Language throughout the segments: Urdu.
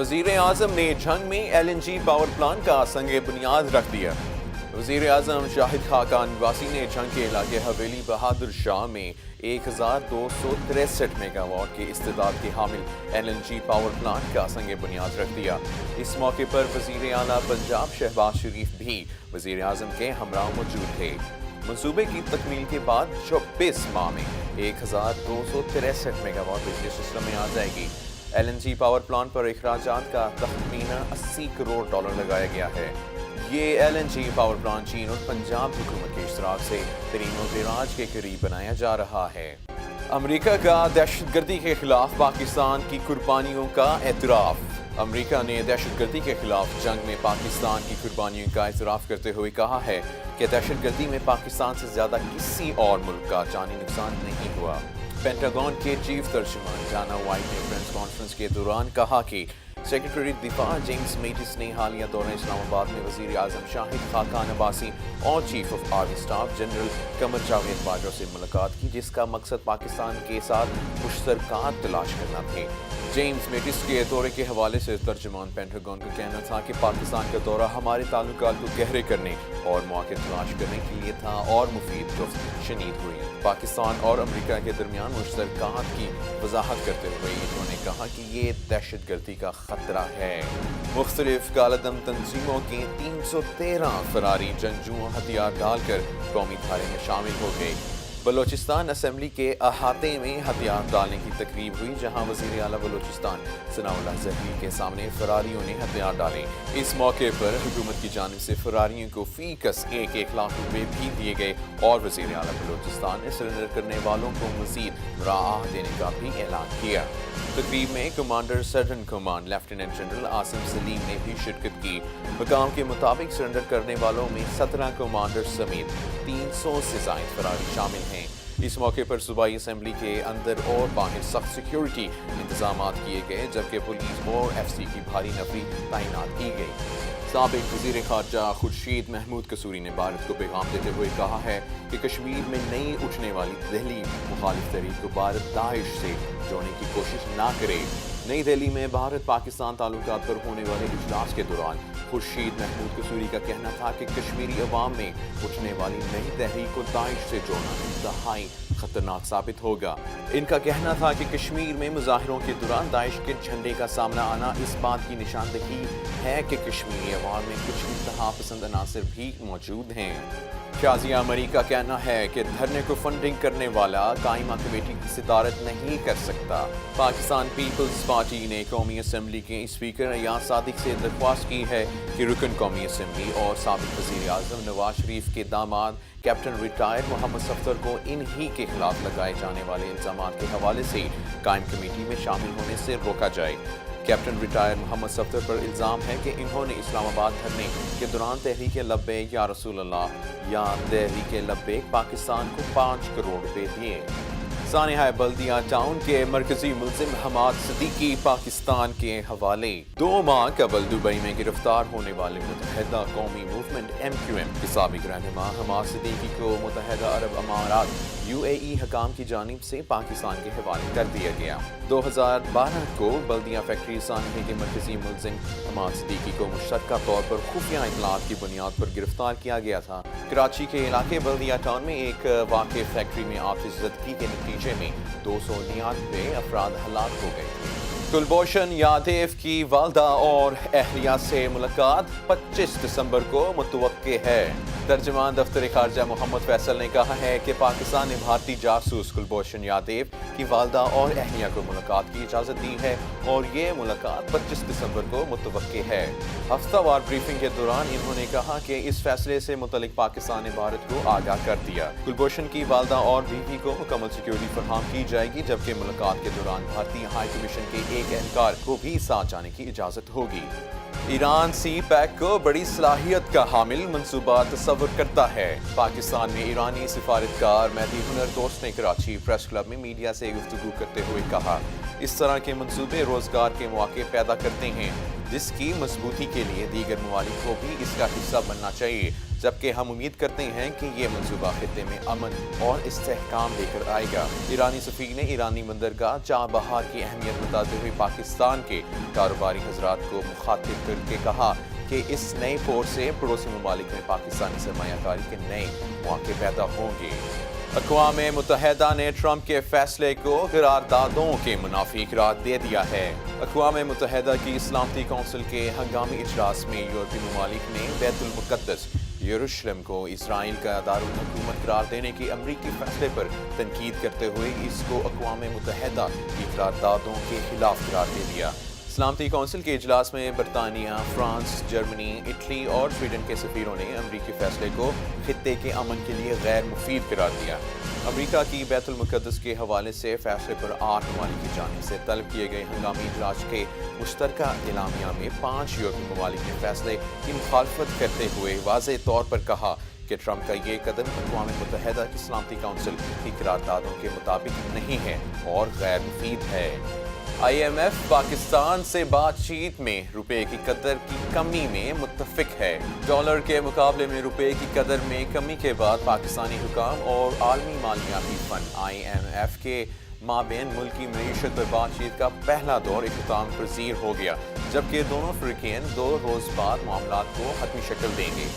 وزیر اعظم نے جھنگ میں LNG پاور پلانٹ کا سنگ بنیاد رکھ دیا۔ وزیر اعظم شاہد خاقان نواسی نے جھنگ کے علاقے حویلی بہادر شاہ میں 1263 میگا واٹ کے استعداد کے حامل LNG پاور پلانٹ کا سنگ بنیاد رکھ دیا۔ اس موقع پر وزیر اعلیٰ پنجاب شہباز شریف بھی وزیر اعظم کے ہمراہ موجود تھے۔ منصوبے کی تکمیل کے بعد 24 ماہ میں 1263 میگا واٹ بجلی سسٹم میں آ جائے گی۔ LNG پاور پلانٹ پر اخراجات کا تخمینہ 80 کروڑ ڈالر لگایا گیا ہے۔ یہ LNG پاور پلانٹ چین اور پنجاب حکومت کے اشتراک سے ترین و بیراج کے قریب بنایا جا رہا ہے۔ امریکہ کا دہشت گردی کے خلاف پاکستان کی قربانیوں کا اعتراف۔ امریکہ نے دہشت گردی کے خلاف جنگ میں پاکستان کی قربانیوں کا اعتراف کرتے ہوئے کہا ہے کہ دہشت گردی میں پاکستان سے زیادہ کسی اور ملک کا جانی نقصان نہیں ہوا۔ پینٹاگون کے چیف ترجمان ڈانا وائٹ نے پریس کانفرنس کے دوران کہا کہ سیکرٹری دفاع جیمز میٹس نے حالیہ دورہ اسلام آباد میں وزیر اعظم شاہد خاقان عباسی اور chief of army staff general Qamar Javed Bajwa سے ملاقات کی، جس کا مقصد پاکستان کے ساتھ مشترکات تلاش کرنا تھے۔ جیمز میٹس کے دورے کے حوالے سے ترجمان پینٹاگون کا کہنا تھا کہ پاکستان کا دورہ ہمارے تعلقات کو گہرے کرنے اور مواقع تلاش کرنے کے لیے تھا اور مفید گفت شنید ہوئی۔ پاکستان اور امریکہ کے درمیان مشترکات کی وضاحت کرتے ہوئے انہوں نے کہا کہ یہ دہشت گردی کا خطرہ ہے۔ مختلف کالعدم تنظیموں کے 313 فراری جنگجو ہتھیار ڈال کر قومی دھارے میں شامل ہو گئے۔ بلوچستان اسمبلی کے احاطے میں ہتھیار ڈالنے کی تقریب ہوئی، جہاں وزیر اعلیٰ بلوچستان ثناء اللہ ظہری کے سامنے فراریوں نے ہتھیار ڈالے۔ اس موقع پر حکومت کی جانب سے فراریوں کو فی کس 1 لاکھ روپے بھی دیے گئے اور وزیر اعلیٰ بلوچستان نے سرنڈر کرنے والوں کو مزید مراعات دینے کا بھی اعلان کیا۔ تقریب میں commander southern command lieutenant general Asim Saleem نے بھی شرکت کی۔ حکام کے مطابق سرنڈر کرنے والوں میں 17 کمانڈر سمیت 300 سے زائد فراری شامل ہیں۔ اس موقع پر صوبائی اسمبلی کے اندر اور باہر سخت سیکیورٹی انتظامات کیے گئے، جبکہ پولیس اور FCC کی بھاری نفری تعینات کی گئی۔ سابق وزیر خارجہ خورشید محمود قصوری نے بھارت کو پیغام دیتے ہوئے کہا ہے کہ کشمیر میں نئی اٹھنے والی دہلی مخالف تحریک کو بھارت داعش سے جوڑنے کی کوشش نہ کرے۔ نئی دہلی میں بھارت پاکستان تعلقات پر ہونے والے اجلاس کے دوران خورشید محمود قصوری کا کہنا تھا کہ کشمیری عوام میں اٹھنے والی نئی تحریک کو داعش سے جوڑنا انتہائی خطرناک ثابت ہوگا۔ ان کا کہنا تھا کہ کشمیر میں مظاہروں کے دوران داعش کے جھنڈے کا سامنا آنا اس بات کی نشاندہی ہے کہ کشمیری عوام میں کچھ انتہا پسند عناصر بھی موجود ہیں۔ شازیہ مری کا کہنا ہے کہ دھرنے کو فنڈنگ کرنے والا قائمہ کمیٹی کی صدارت نہیں کر سکتا۔ پاکستان پیپلز پارٹی نے قومی اسمبلی کے اسپیکر ایاز صادق سے درخواست کی ہے کہ رکن قومی اسمبلی اور سابق وزیر اعظم نواز شریف کے داماد کیپٹن ریٹائر محمد صفدر کو انہی کے خلاف لگائے جانے والے الزامات کے حوالے سے قائم کمیٹی میں شامل ہونے سے روکا جائے۔ کیپٹن ریٹائر محمد صفدر پر الزام ہے کہ انہوں نے اسلام آباد دھرنے کے دوران تحریک لبیک یا رسول اللہ یا تحریک لبیک پاکستان کو 5 کروڑ روپے دیے۔ سانحہ بلدیہ ٹاؤن کے مرکزی ملزم حماد صدیقی پاکستان کے حوالے۔ 2 ماہ قبل دبئی میں گرفتار ہونے والے متحدہ قومی موومنٹ MQM کے سابق رہنما حماد صدیقی کو متحدہ عرب امارات UAE حکام کی جانب سے پاکستان کے حوالے کر دیا گیا۔ 2012 کو بلدیہ فیکٹری سانحہ کے مرکزی ملزم حماد صدیقی کو مشترکہ طور پر خفیہ اطلاعات کی بنیاد پر گرفتار کیا گیا تھا۔ کراچی کے علاقے بلدیہ ٹاؤن میں ایک واقع فیکٹری میں آتش زدگی کے نتیجے میں 299 افراد ہلاک ہو گئے تھے۔ کلبھوشن یادیو کی والدہ اور اہلیہ سے ملاقات 25 دسمبر کو متوقع ہے۔ ترجمان دفتر خارجہ محمد فیصل نے کہا ہے کہ پاکستان نے بھارتی جاسوس کلبھوشن یادیو کی والدہ اور اہلیہ کو ملاقات کی اجازت دی ہے اور یہ ملاقات 25 دسمبر کو متوقع ہے۔ ہفتہ وار بریفنگ کے دوران انہوں نے کہا کہ اس فیصلے سے متعلق پاکستان نے بھارت کو آگاہ کر دیا۔ کلبھوشن کی والدہ اور بیوی کو مکمل سیکیورٹی فراہم کی جائے گی، جبکہ ملاقات کے دوران بھارتی ہائی کمیشن کے ایک اہلکار کو بھی ساتھ جانے کی اجازت ہوگی۔ ایران سی پیک کو بڑی صلاحیت کا حامل منصوبہ تصور کرتا ہے۔ پاکستان میں ایرانی سفارتکار مہدی ہنر دوست نے کراچی پریس کلب میں میڈیا سے گفتگو کرتے ہوئے کہا، اس طرح کے منصوبے روزگار کے مواقع پیدا کرتے ہیں۔ جس کی مضبوطی کے لیے دیگر ممالک کو بھی اس کا حصہ بننا چاہیے، جبکہ ہم امید کرتے ہیں کہ یہ منصوبہ خطے میں امن اور استحکام لے کر آئے گا۔ ایرانی سفیر نے ایرانی بندرگاہ چابہار کی اہمیت بتاتے ہوئے پاکستان کے کاروباری حضرات کو مخاطب کر کے کہا کہ اس نئے پورٹ سے پڑوسی ممالک میں پاکستانی سرمایہ کاری کے نئے مواقع پیدا ہوں گے۔ اقوام متحدہ نے ٹرمپ کے فیصلے کو قراردادوں کے منافی قرار دے دیا ہے۔ اقوام متحدہ کی سلامتی کونسل کے ہنگامی اجلاس میں یورپی ممالک نے بیت المقدس یروشلم کو اسرائیل کا دارالحکومت قرار دینے کے امریکی فیصلے پر تنقید کرتے ہوئے اس کو اقوام متحدہ کی قراردادوں کے خلاف قرار دے دیا۔ سلامتی کونسل کے اجلاس میں برطانیہ، فرانس، جرمنی، اٹلی اور سویڈن کے سفیروں نے امریکی فیصلے کو خطے کے امن کے لیے غیر مفید قرار دیا۔ امریکہ کی بیت المقدس کے حوالے سے فیصلے پر 8 ممالک کی جانب سے طلب کیے گئے ہنگامی اجلاس کے مشترکہ اعلامیہ میں 5 یورپی ممالک نے فیصلے کی مخالفت کرتے ہوئے واضح طور پر کہا کہ ٹرمپ کا یہ قدم اقوام متحدہ کی سلامتی کونسل کی قراردادوں کے مطابق نہیں ہے اور غیر مفید ہے۔ IMF پاکستان سے بات چیت میں روپے کی قدر کی کمی میں متفق ہے۔ ڈالر کے مقابلے میں روپے کی قدر میں کمی کے بعد پاکستانی حکام اور عالمی مالیاتی فنڈ IMF کے مابین ملکی معیشت پر بات چیت کا پہلا دور اختتام پذیر ہو گیا، جبکہ دونوں فریقین 2 روز بعد معاملات کو حتمی شکل دیں گے۔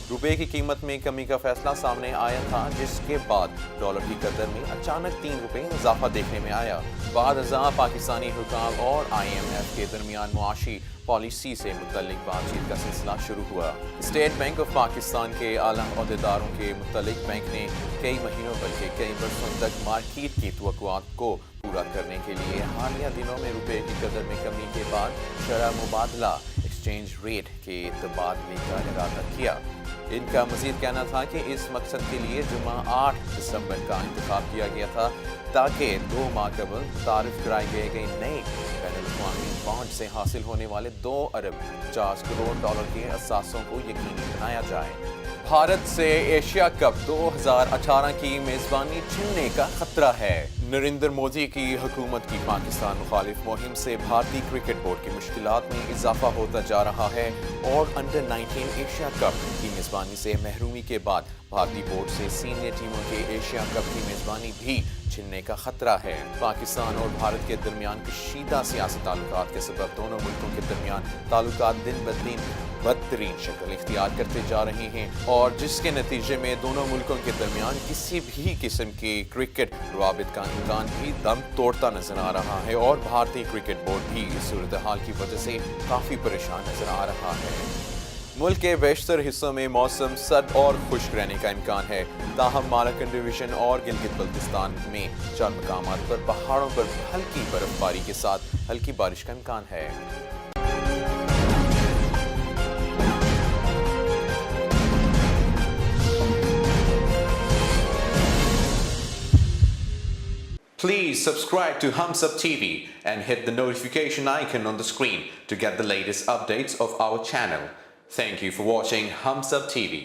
روپے کی قیمت میں کمی کا فیصلہ سامنے آیا تھا، جس کے بعد ڈالر کی قدر میں اچانک 3 روپے اضافہ دیکھنے میں آیا۔ بعد ازاں پاکستانی حکام اور IMF کے درمیان معاشی پالیسی سے متعلق بات چیت کا سلسلہ شروع ہوا۔ اسٹیٹ بینک آف پاکستان کے اعلیٰ عہدیداروں کے متعلق بینک نے کئی مہینوں بلکہ کئی برسوں تک مارکیٹ کی توقعات کو پورا کرنے کے لیے حالیہ دنوں میں روپے کی قدر میں کمی کے بعد شرح مبادلہ ایکسچینج ریٹ کے تبادلے کا ارادہ کیا۔ ان کا مزید کہنا تھا کہ اس مقصد کے لیے جمعہ 8 دسمبر کا انتخاب کیا گیا تھا تاکہ 2 ماہ قبل متعارف کرائے گئے نئے بین الاقوامی بانڈ سے حاصل ہونے والے 2 ارب 50 کروڑ ڈالر کے اثاثوں کو یقینی بنایا جائے۔ بھارت سے ایشیا کپ 2018 کی میزبانی چھننے کا خطرہ ہے۔ نریندر مودی کی حکومت کی پاکستان مخالف مہم سے بھارتی کرکٹ بورڈ کی مشکلات میں اضافہ ہوتا جا رہا ہے اور انڈر 19 ایشیا کپ کی میزبانی سے محرومی کے بعد بھارتی بورڈ سے سینئر ٹیموں کے ایشیا کپ کی میزبانی بھی چھننے کا خطرہ ہے۔ پاکستان اور بھارت کے درمیان کشیدہ سیاسی تعلقات کے سبب دونوں ملکوں کے درمیان تعلقات دن بدن بدترین شکل اختیار کرتے جا رہے ہیں، اور جس کے نتیجے میں دونوں ملکوں کے درمیان کسی بھی قسم کی کرکٹ روابط کا امکان بھی دم توڑتا نظر آ رہا ہے، اور بھارتی کرکٹ بورڈ بھی اس صورتحال کی وجہ سے کافی پریشان نظر آ رہا ہے۔ ملک کے بیشتر حصوں میں موسم سرد اور خشک رہنے کا امکان ہے، تاہم مالاکنڈ ڈویژن اور گلگت بلتستان میں 4 مقامات پر پہاڑوں پر ہلکی برف باری کے ساتھ ہلکی بارش کا امکان ہے۔ Please subscribe to Hums Up TV and hit the notification icon on the screen to get the latest updates of our channel. Thank you for watching Hums Up TV.